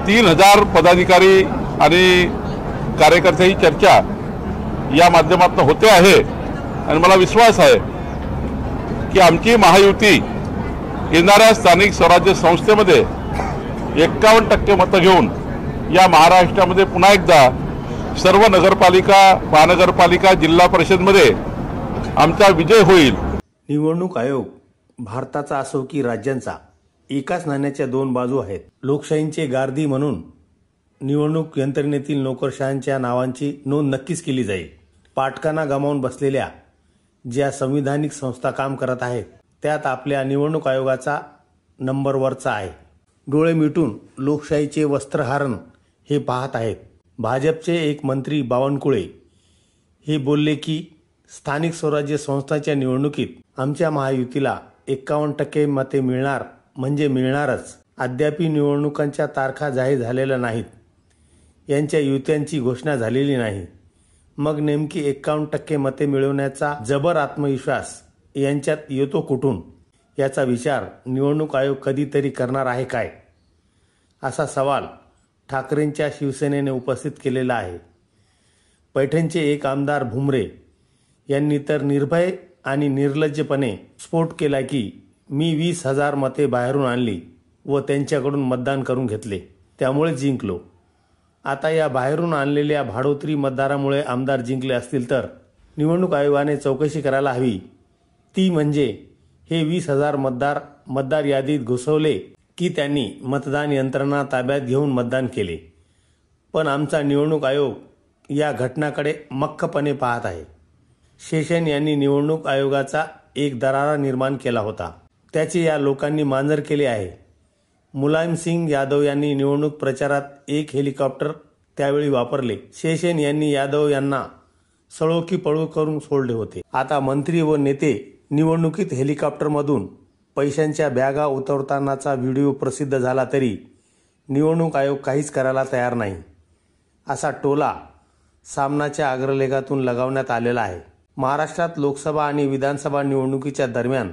3000 पदाधिकारी आणि कार्यकर्त्यांची चर्चा या माध्यमातून होते आहे आणि मला विश्वास आहे की आमची महायुती येणाऱ्या स्थानिक स्वराज्य संस्थेमध्ये 51% मतं घेऊन या महाराष्ट्रामध्ये पुन्हा एकदा सर्व नगरपालिका, महानगरपालिका, जिल्हा परिषदमध्ये आमचा विजय होईल। निवडणूक आयोग भारताचा असो की राज्यांचा एकाच नाण्याच्या दोन बाजू आहेत। लोकशाहीचे गारदी म्हणून निवडणूक यंत्रणेतील नोकरशहांच्या नावांची नोंद नक्कीच केली जाईल। पाटकाना गमावून बसलेल्या ज्या संविधानिक संस्था काम करत आहेत त्यात आपल्या निवडणूक आयोगाचा नंबर वरचा आहे। डोळे मिटून लोकशाहीचे वस्त्रहरण हे पाहत आहेत। भाजपचे एक मंत्री बावनकुळे हे बोलले की स्थानिक स्वराज्य संस्थांच्या निवडणुकीत आमच्या महायुतीला 51% मते मिळणार म्हणजे मिळणारच। अद्याप निवडणुकांच्या तारखा जाहीर झालेल्या नाहीत, यांच्या युत्यांची घोषणा झालेली नाही। मग नेमकी 51% मते मिळवण्याचा जबर आत्मविश्वास यांच्यात येतो कुठून, याचा विचार निवडणूक आयोग कधीतरी करणार आहे काय, असा सवाल ठाकरेंच्या शिवसेनेने उपस्थित केलेला आहे। पैठणचे एक आमदार भुमरे यांनी तर निर्भय आणि निर्लज्जपणे स्फोट केला की मी 20,000 मते बाहेरून आणली व त्यांच्याकडून मतदान करून घेतले, त्यामुळे जिंकलो। आता या बाहेरून आणलेल्या भाडोत्री मतदारामुळे आमदार जिंकले असतील तर निवडणूक आयोगाने चौकशी करायला हवी। ती म्हणजे हे 20,000 मतदार यादीत घुसवले की त्यांनी मतदान यंत्रणा ताब्यात घेऊन मतदान केले। पण आमचा निवडणूक आयोग या घटनाकडे मख्खपणे पाहत आहे। शेषन यांनी निवडणूक आयोगाचा एक दरारा निर्माण केला होता, त्याचे या लोकांनी मांजर केले आहे। मुलायम सिंग यादव यांनी निवडणूक प्रचारात एक हेलिकॉप्टर त्यावेळी वापरले। शेषन यांनी यादव यांना सळो की पळो करून सोडले होते। आता मंत्री व नेते निवडणुकीत हेलिकॉप्टरमधून पैशांच्या बॅगा उतरवतानाचा व्हिडिओ प्रसिद्ध झाला तरी निवडणूक आयोग काहीच करायला तयार नाही, असा टोला सामनाच्या अग्रलेखातून लगावण्यात आलेला आहे। महाराष्ट्रात लोकसभा आणि विधानसभा निवडणुकीच्या दरम्यान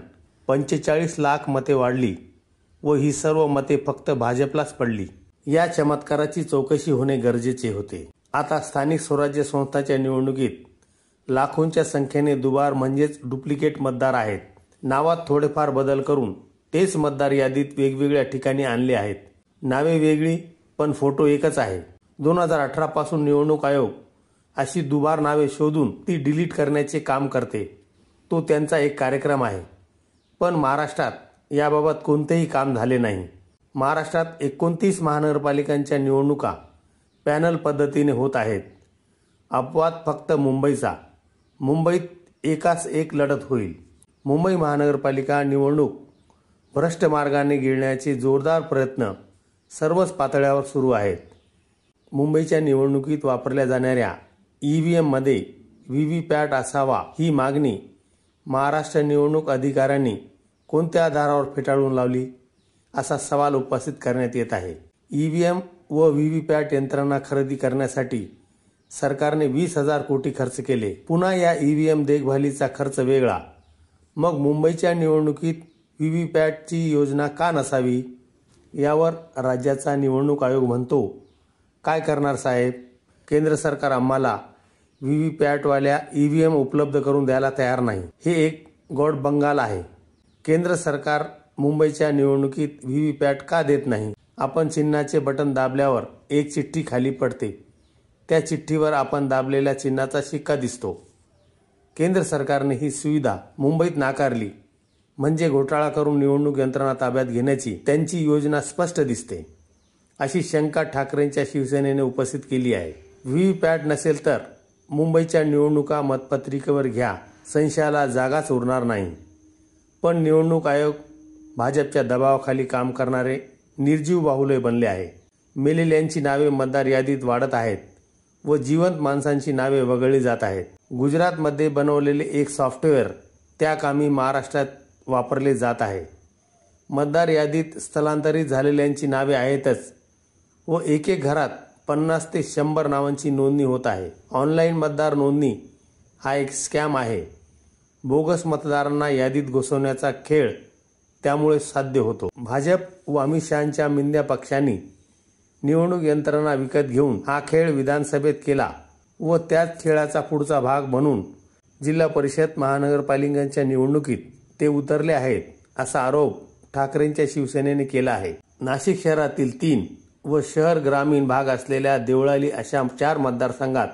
45 लाख मते वाढली व ही सर्व मते फक्त भाजपलाच पडली। या चमत्काराची चौकशी होणे गरजेचे होते। आता स्थानिक स्वराज्य संस्थांच्या निवडणुकीत लाखोंच्या संख्येने दुबार म्हणजेच डुप्लिकेट मतदार आहेत। नावात थोडेफार बदल करून तेच मतदार यादीत वेगवेगळ्या ठिकाणी आणले आहेत। नावे वेगळी पण फोटो एकच आहे। 2018 पासून निवडणूक आयोग अशी दुबार नावे शोधून ती डिलीट करण्याचे काम करते, तो त्यांचा एक कार्यक्रम आहे। पण महाराष्ट्रात याबाबत कोणतेही काम झाले नाही। महाराष्ट्रात 29 महानगरपालिकांच्या निवडणुका पॅनल पद्धतीने होत आहेत। अपवाद फक्त मुंबईचा। मुंबईत एकास एक लढत होईल। मुंबई महानगरपालिका निवडणूक भ्रष्ट मार्गाने गिळण्याचे जोरदार प्रयत्न सर्वच पातळ्यावर सुरू आहेत। मुंबईच्या निवडणुकीत वापरल्या जाणाऱ्या ईव्हीएममध्ये व्हीव्हीपॅट असावा ही मागणी महाराष्ट्र निवडणूक अधिकाऱ्यांनी कोणत्या आधारावर फेटाळून लावली, असा सवाल उपस्थित करण्यात येत आहे। ईव्हीएम व व्हीव्हीपॅट यंत्रणा खरेदी करण्यासाठी सरकारने 20,000 कोटी खर्च केले। पुन्हा या ईव्हीएम देखभालीचा खर्च वेगळा। मग मुंबईच्या निवडणुकीत व्हीव्हीपॅटची योजना का नसावी, यावर राज्याचा निवडणूक आयोग म्हणतो, काय करणार साहेब, केंद्र सरकार आम्हाला व्हीव्हीपॅटवाल्या ईव्हीएम उपलब्ध करून द्यायला तयार नाही। हे एक गोड बंगाल आहे। केंद्र सरकार मुंबईच्या निवडणुकीत व्हीव्हीपॅट का देत नाही? आपण चिन्हाचे बटन दाबल्यावर एक चिठ्ठी खाली पडते, त्या चिठ्ठीवर आपण दाबलेल्या चिन्हाचा शिक्का दिसतो। केंद्र सरकारने ही सुविधा मुंबईत नाकारली म्हणजे घोटाळा करून निवडणूक यंत्रणा ताब्यात घेण्याची त्यांची योजना स्पष्ट दिसते, अशी शंका ठाकरेंच्या शिवसेनेने उपस्थित केली आहे। व्हीव्हीपॅट नसेल तर मुंबईच्या निवडणुका मतपत्रिकेवर घ्या, संशयाला जागाच उरणार नाही। पण निवडणूक आयोग भाजपच्या दबावाखाली काम करणारे निर्जीव बाहुले बनले आहे। मेलेल्यांची नावे मतदार यादीत वाढत आहेत व जिवंत माणसांची नावे वगळली जात आहेत। गुजरातमध्ये बनवलेले एक सॉफ्टवेअर त्या कामी महाराष्ट्रात वापरले जात आहे। मतदार यादीत स्थलांतरित झालेल्यांची नावे आहेतच व एक घरात 50 ते 100 नावांची नोंदणी होत आहे। ऑनलाईन मतदार नोंदणी हा एक स्कॅम आहे। बोगस मतदारांना यादीत घुसवण्याचा खेळ त्यामुळे साध्य होतो। भाजप व अमित शहांच्या मिंद्या पक्षांनी निवडणूक यंत्रणा विकत घेऊन हा खेळ विधानसभेत केला व त्याच खेळाचा पुढचा भाग म्हणून जिल्हा परिषद महानगरपालिकांच्या निवडणुकीत ते उतरले आहेत असा आरोप ठाकरेंच्या शिवसेनेने केला आहे. नाशिक शहरातील 3 व शहर ग्रामीण भाग असलेल्या देवळाली अशा 4 मतदारसंघात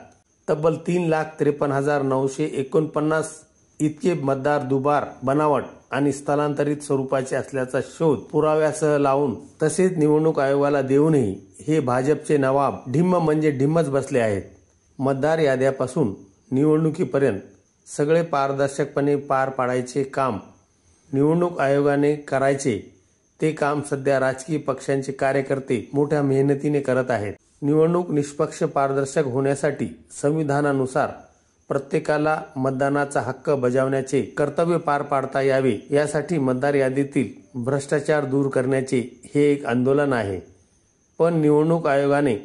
तब्बल 3,53,949 इतके मतदार दुबार, बनावट आणि स्थलांतरित स्वरूपाचे असल्याचा शोध पुराव्यासह लावून तसेच निवडणूक आयोगाला देऊनही हे भाजपचे नवाब ढिम्म म्हणजे ढिम्मच बसले आहेत. मतदार याद्यापासून निवडणुकीपर्यंत सगळे पारदर्शकपणे पार पाडायचे काम निवडणूक आयोगाने करायचे ते काम सध्या राजकीय पक्षांचे कार्यकर्ते मोठ्या मेहनतीने करत आहेत. निवडणूक निष्पक्ष पारदर्शक होण्यासाठी संविधानानुसार प्रत्येकाला मतदानाचा हक्क बजावण्याचे कर्तव्य पार पाडता यावे यासाठी मतदार यादीतील भ्रष्टाचार दूर करण्याचे हे एक आंदोलन आहे. पण निवडणूक आयोगाने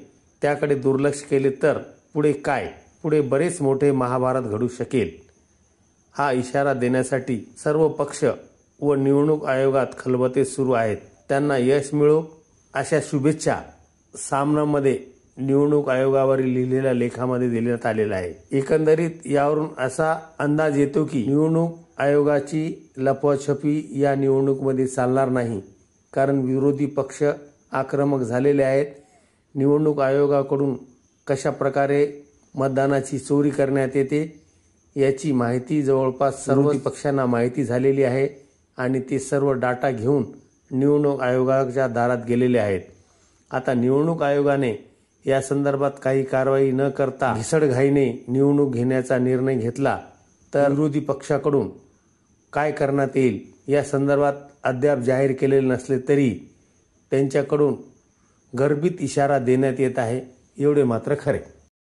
त्याकडे दुर्लक्ष केले तर पुढे काय? पुढे बरेच मोठे महाभारत घडू शकेल. हा इशारा देण्यासाठी सर्व पक्ष व निवडणूक आयोगात खलबते सुरू आहेत. त्यांना यश मिळो अशा शुभेच्छा सामनामध्ये निवडणूक आयोगावरील लिहिलेल्या लेखामध्ये देण्यात आलेला आहे. एकंदरीत यावरून असा अंदाज येतो की निवडणूक आयोगाची लपवाछपी या निवडणुकीमध्ये चालणार नाही, कारण विरोधी पक्ष आक्रमक झालेले आहेत. निवडणूक आयोगाकडून कशा प्रकारे मतदानाची चोरी करण्यात येते याची माहिती जवळपास सर्व पक्षांना माहिती झालेली आहे आणि ते सर्व डाटा घेऊन निवडणूक आयोगाच्या दारात गेलेले आहेत. आता निवडणूक आयोगाने या संदर्भात काही कारवाई न करता घिसडघाईने निवडणूक घेण्याचा निर्णय घेतला तर विरोधी पक्षाकडून काय करण्यात येईल या संदर्भात अद्याप जाहीर केलेले नसले तरी त्यांच्याकडून गर्भित इशारा देण्यात येत आहे, एवढे मात्र खरे.